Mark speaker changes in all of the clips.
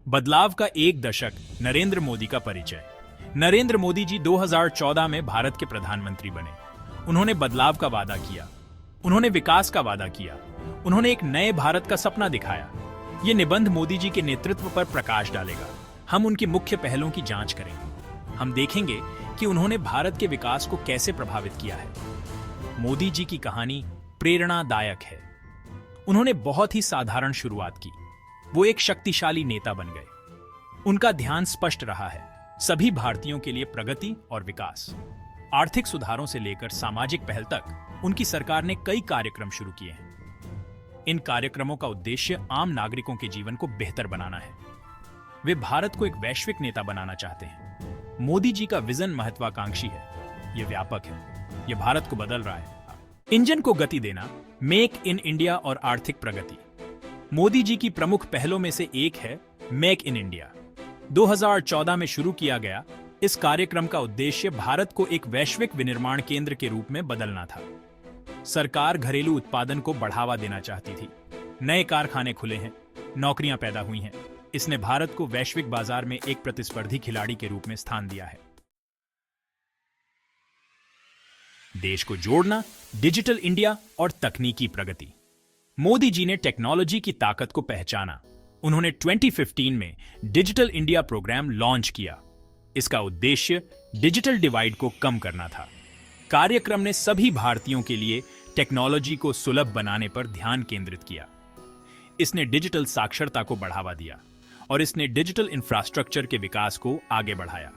Speaker 1: बदलाव का एक दशक, नरेंद्र मोदी का परिचय। नरेंद्र मोदी जी 2014 में भारत के प्रधानमंत्री बने। उन्होंने बदलाव का वादा किया, उन्होंने विकास का वादा किया, उन्होंने एक नए भारत का सपना दिखाया। ये निबंध मोदी जी के नेतृत्व पर प्रकाश डालेगा। हम उनकी मुख्य पहलों की जांच करेंगे। हम देखेंगे कि उन्होंने भारत के विकास को कैसे प्रभावित किया है। मोदी जी की कहानी प्रेरणादायक है। उन्होंने बहुत ही साधारण शुरुआत की। वो एक शक्तिशाली नेता बन गए। उनका ध्यान स्पष्ट रहा है, सभी भारतीयों के लिए प्रगति और विकास। आर्थिक सुधारों से लेकर सामाजिक पहल तक उनकी सरकार ने कई कार्यक्रम शुरू किए हैं। इन कार्यक्रमों का उद्देश्य आम नागरिकों के जीवन को बेहतर बनाना है। वे भारत को एक वैश्विक नेता बनाना चाहते हैं। मोदी जी का विजन महत्वाकांक्षी है, यह व्यापक है, यह भारत को बदल रहा है। इंजन को गति देना, मेक इन इंडिया और आर्थिक प्रगति। मोदी जी की प्रमुख पहलों में से एक है मेक इन इंडिया। 2014 में शुरू किया गया इस कार्यक्रम का उद्देश्य भारत को एक वैश्विक विनिर्माण केंद्र के रूप में बदलना था। सरकार घरेलू उत्पादन को बढ़ावा देना चाहती थी। नए कारखाने खुले हैं, नौकरियां पैदा हुई हैं। इसने भारत को वैश्विक बाजार में एक प्रतिस्पर्धी खिलाड़ी के रूप में स्थान दिया है। देश को जोड़ना, डिजिटल इंडिया और तकनीकी प्रगति। मोदी जी ने टेक्नोलॉजी की ताकत को पहचाना। उन्होंने 2015 में डिजिटल इंडिया प्रोग्राम लॉन्च किया। इसका उद्देश्य डिजिटल डिवाइड को कम करना था। कार्यक्रम ने सभी भारतीयों के लिए टेक्नोलॉजी को सुलभ बनाने पर ध्यान केंद्रित किया। इसने डिजिटल साक्षरता को बढ़ावा दिया और इसने डिजिटल इंफ्रास्ट्रक्चर के विकास को आगे बढ़ाया।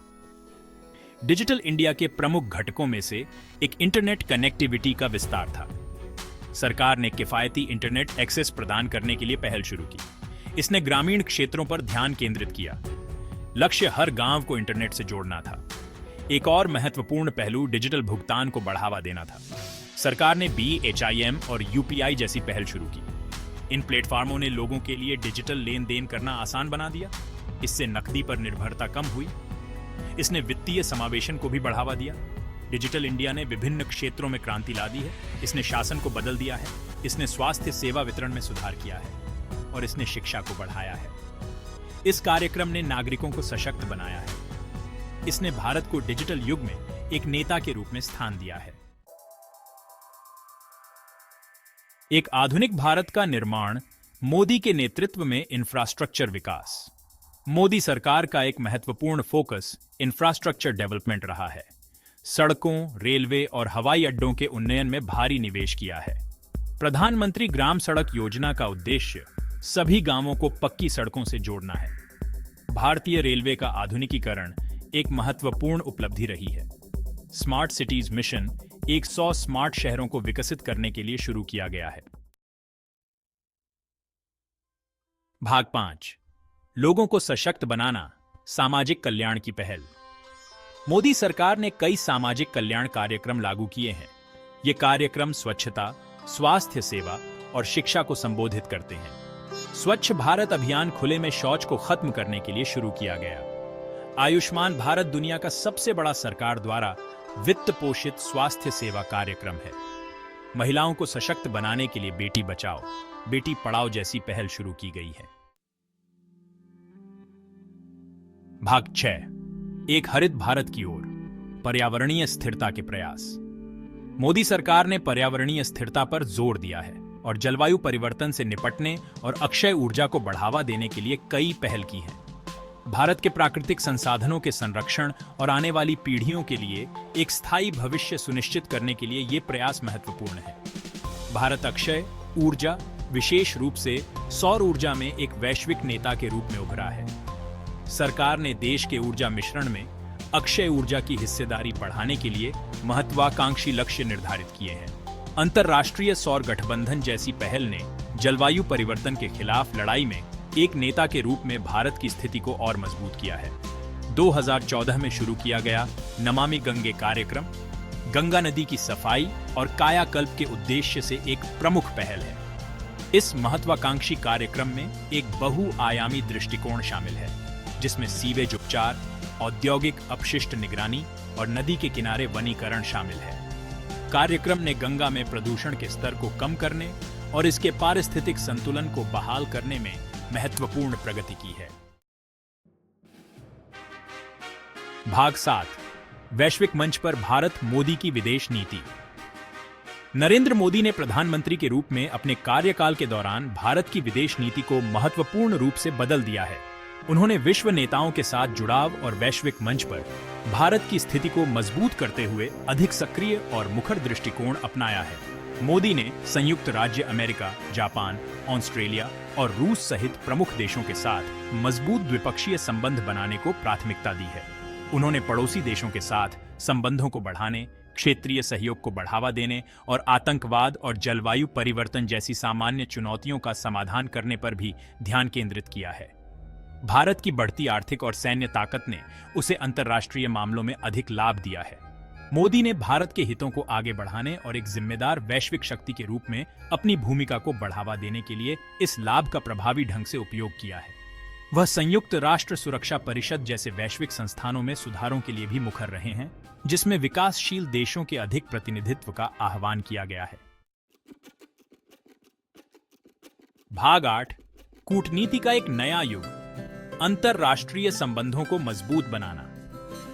Speaker 1: डिजिटल इंडिया के प्रमुख घटकों में से एक इंटरनेट कनेक्टिविटी का विस्तार था। सरकार ने किफायती इंटरनेट एक्सेस प्रदान करने के लिए पहल शुरू की। इसने ग्रामीण क्षेत्रों पर ध्यान केंद्रित किया। लक्ष्य हर गांव को इंटरनेट से जोड़ना था। एक और महत्वपूर्ण पहलू डिजिटल भुगतान को बढ़ावा देना था। सरकार ने BHIM और UPI जैसी पहल शुरू की। इन प्लेटफॉर्मों ने लोगों के लिए डिजिटल लेन देन करना आसान बना दिया। इससे नकदी पर निर्भरता कम हुई। इसने वित्तीय समावेशन को भी बढ़ावा दिया। डिजिटल इंडिया ने विभिन्न क्षेत्रों में क्रांति ला दी है। इसने शासन को बदल दिया है। इसने स्वास्थ्य सेवा वितरण में सुधार किया है और इसने शिक्षा को बढ़ाया है। इस कार्यक्रम ने नागरिकों को सशक्त बनाया है। इसने भारत को डिजिटल युग में एक नेता के रूप में स्थान दिया है। एक आधुनिक भारत का निर्माण, मोदी के नेतृत्व में इंफ्रास्ट्रक्चर विकास। मोदी सरकार का एक महत्वपूर्ण फोकस इंफ्रास्ट्रक्चर डेवलपमेंट रहा है। सड़कों, रेलवे और हवाई अड्डों के उन्नयन में भारी निवेश किया है। प्रधानमंत्री ग्राम सड़क योजना का उद्देश्य सभी गांवों को पक्की सड़कों से जोड़ना है। भारतीय रेलवे का आधुनिकीकरण एक महत्वपूर्ण उपलब्धि रही है। स्मार्ट सिटीज मिशन 100 स्मार्ट शहरों को विकसित करने के लिए शुरू किया गया है। भाग 5, लोगों को सशक्त बनाना, सामाजिक कल्याण की पहल। मोदी सरकार ने कई सामाजिक कल्याण कार्यक्रम लागू किए हैं। ये कार्यक्रम स्वच्छता, स्वास्थ्य सेवा और शिक्षा को संबोधित करते हैं। स्वच्छ भारत अभियान खुले में शौच को खत्म करने के लिए शुरू किया गया। आयुष्मान भारत दुनिया का सबसे बड़ा सरकार द्वारा वित्त पोषित स्वास्थ्य सेवा कार्यक्रम है। महिलाओं को सशक्त बनाने के लिए बेटी बचाओ, बेटी पढ़ाओ जैसी पहल शुरू की गई है। भाग 6, एक हरित भारत की ओर, पर्यावरणीय स्थिरता के प्रयास। मोदी सरकार ने पर्यावरणीय स्थिरता पर जोर दिया है और जलवायु परिवर्तन से निपटने और अक्षय ऊर्जा को बढ़ावा देने के लिए कई पहल की हैं। भारत के प्राकृतिक संसाधनों के संरक्षण और आने वाली पीढ़ियों के लिए एक स्थायी भविष्य सुनिश्चित करने के लिए ये प्रयास महत्वपूर्ण है। भारत अक्षय ऊर्जा, विशेष रूप से सौर ऊर्जा में एक वैश्विक नेता के रूप में उभरा है। सरकार ने देश के ऊर्जा मिश्रण में अक्षय ऊर्जा की हिस्सेदारी बढ़ाने के लिए महत्वाकांक्षी लक्ष्य निर्धारित किए हैं। अंतर्राष्ट्रीय सौर गठबंधन जैसी पहल ने जलवायु परिवर्तन के खिलाफ लड़ाई में एक नेता के रूप में भारत की स्थिति को और मजबूत किया है। 2014 में शुरू किया गया नमामि गंगे कार्यक्रम गंगा नदी की सफाई और कायाकल्प के उद्देश्य से एक प्रमुख पहल है। इस महत्वाकांक्षी कार्यक्रम में एक बहुआयामी दृष्टिकोण शामिल है, जिसमें सीवेज उपचार, औद्योगिक अपशिष्ट निगरानी और नदी के किनारे वनीकरण शामिल है। कार्यक्रम ने गंगा में प्रदूषण के स्तर को कम करने और इसके पारिस्थितिक संतुलन को बहाल करने में महत्वपूर्ण प्रगति की है। भाग 7 वैश्विक मंच पर भारत मोदी की विदेश नीति। नरेंद्र मोदी ने प्रधानमंत्री के रूप में अपने कार्यकाल के दौरान भारत की विदेश नीति को महत्वपूर्ण रूप से बदल दिया है। उन्होंने विश्व नेताओं के साथ जुड़ाव और वैश्विक मंच पर भारत की स्थिति को मजबूत करते हुए अधिक सक्रिय और मुखर दृष्टिकोण अपनाया है। मोदी ने संयुक्त राज्य अमेरिका, जापान, ऑस्ट्रेलिया और रूस सहित प्रमुख देशों के साथ मजबूत द्विपक्षीय संबंध बनाने को प्राथमिकता दी है। उन्होंने पड़ोसी देशों के साथ संबंधों को बढ़ाने, क्षेत्रीय सहयोग को बढ़ावा देने और आतंकवाद और जलवायु परिवर्तन जैसी सामान्य चुनौतियों का समाधान करने पर भी ध्यान केंद्रित किया है। भारत की बढ़ती आर्थिक और सैन्य ताकत ने उसे अंतर्राष्ट्रीय मामलों में अधिक लाभ दिया है। मोदी ने भारत के हितों को आगे बढ़ाने और एक जिम्मेदार वैश्विक शक्ति के रूप में अपनी भूमिका को बढ़ावा देने के लिए इस लाभ का प्रभावी ढंग से उपयोग किया है। वह संयुक्त राष्ट्र सुरक्षा परिषद जैसे वैश्विक संस्थानों में सुधारों के लिए भी मुखर रहे हैं, जिसमें विकासशील देशों के अधिक प्रतिनिधित्व का आह्वान किया गया है। भाग 8 कूटनीति का एक नया युग, अंतरराष्ट्रीय संबंधों को मजबूत बनाना।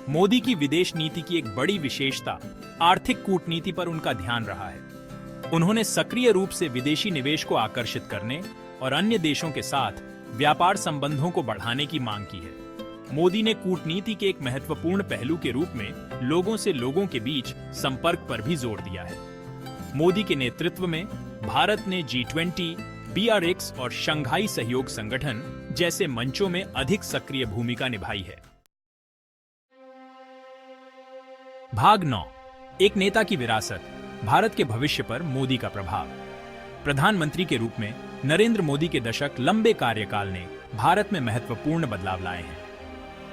Speaker 1: मोदी की विदेश नीति की एक बड़ी विशेषता आर्थिक कूटनीति पर उनका ध्यान रहा है। उन्होंने सक्रिय रूप से विदेशी निवेश को आकर्षित करने और अन्य देशों के साथ व्यापार संबंधों को बढ़ाने की मांग की है। मोदी ने कूटनीति के एक महत्वपूर्ण पहलू के रूप में लोगों से लोगों के बीच संपर्क पर भी जोर दिया है। मोदी के नेतृत्व में भारत ने G20, BRICS और शंघाई सहयोग संगठन जैसे मंचों में अधिक सक्रिय भूमिका निभाई है। भाग 9 एक नेता की विरासत, भारत के भविष्य पर मोदी का प्रभाव। प्रधानमंत्री के रूप में नरेंद्र मोदी के दशक लंबे कार्यकाल ने भारत में महत्वपूर्ण बदलाव लाए हैं।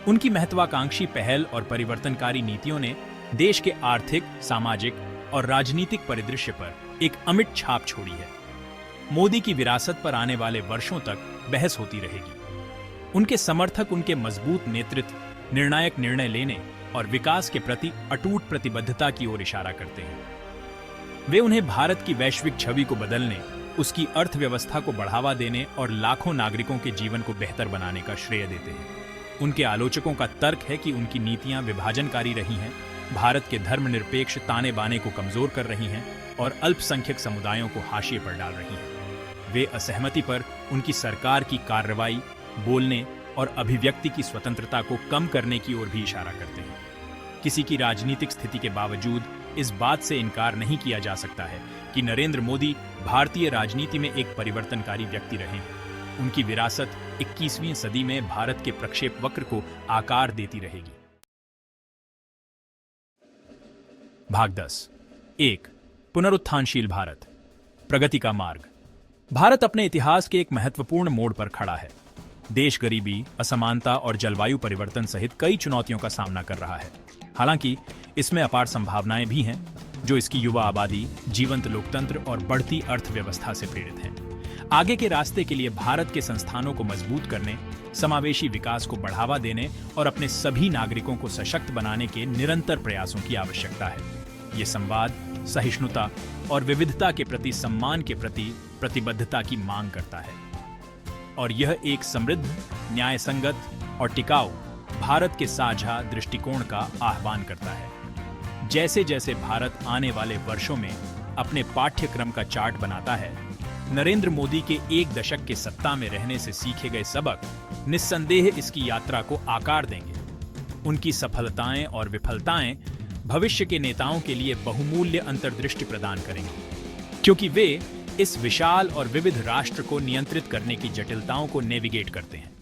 Speaker 1: उनकी महत्वाकांक्षी पहल और परिवर्तनकारी नीतियों ने देश के आर्थिक, सामाजिक और राजनीतिक परिदृश्य पर एक अमिट छाप छोड़ी है। मोदी की विरासत पर आने वाले वर्षों तक बहस होती रहेगी। उनके समर्थक उनके मजबूत नेतृत्व, निर्णायक निर्णय लेने और विकास के प्रति अटूट प्रतिबद्धता की ओर इशारा करते हैं। वे उन्हें भारत की वैश्विक छवि को बदलने, उसकी अर्थव्यवस्था को बढ़ावा देने और लाखों नागरिकों के जीवन को बेहतर बनाने का श्रेय देते हैं। उनके आलोचकों का तर्क है कि उनकी नीतियां विभाजनकारी रही हैं, भारत के धर्मनिरपेक्ष ताने बाने को कमजोर कर रही हैं और अल्पसंख्यक समुदायों को हाशिए पर डाल रही हैं। वे असहमति पर उनकी सरकार की कार्रवाई, बोलने और अभिव्यक्ति की स्वतंत्रता को कम करने की ओर भी इशारा करते हैं। किसी की राजनीतिक स्थिति के बावजूद इस बात से इनकार नहीं किया जा सकता है कि नरेंद्र मोदी भारतीय राजनीति में एक परिवर्तनकारी व्यक्ति रहे हैं। उनकी विरासत 21वीं सदी में भारत के प्रक्षेप वक्र को आकार देती रहेगी। भाग 10 1 पुनरुत्थानशील भारत, प्रगति का मार्ग। भारत अपने इतिहास के एक महत्वपूर्ण मोड़ पर खड़ा है। देश गरीबी, असमानता और जलवायु परिवर्तन सहित कई चुनौतियों का सामना कर रहा है। हालांकि इसमें अपार संभावनाएं भी हैं, जो इसकी युवा आबादी, जीवंत लोकतंत्र और बढ़ती अर्थव्यवस्था से प्रेरित हैं। आगे के रास्ते के लिए भारत के संस्थानों को मजबूत करने, समावेशी विकास को बढ़ावा देने और अपने सभी नागरिकों को सशक्त बनाने के निरंतर प्रयासों की आवश्यकता है। ये संवाद, सहिष्णुता और विविधता के प्रति सम्मान के प्रति प्रतिबद्धता की मांग करता है, और यह एक समृद्ध, न्यायसंगत और टिकाऊ भारत के साझा दृष्टिकोण का आह्वान करता है। जैसे जैसे भारत आने वाले वर्षों में अपने पाठ्यक्रम का चार्ट बनाता है, नरेंद्र मोदी के एक दशक के सत्ता में रहने से सीखे गए सबक निस्संदेह इसकी यात्रा को आकार देंगे। उनकी सफलताएं और विफलताएं भविष्य के नेताओं के लिए बहुमूल्य अंतर्दृष्टि प्रदान करेंगी, क्योंकि वे इस विशाल और विविध राष्ट्र को नियंत्रित करने की जटिलताओं को नेविगेट करते हैं।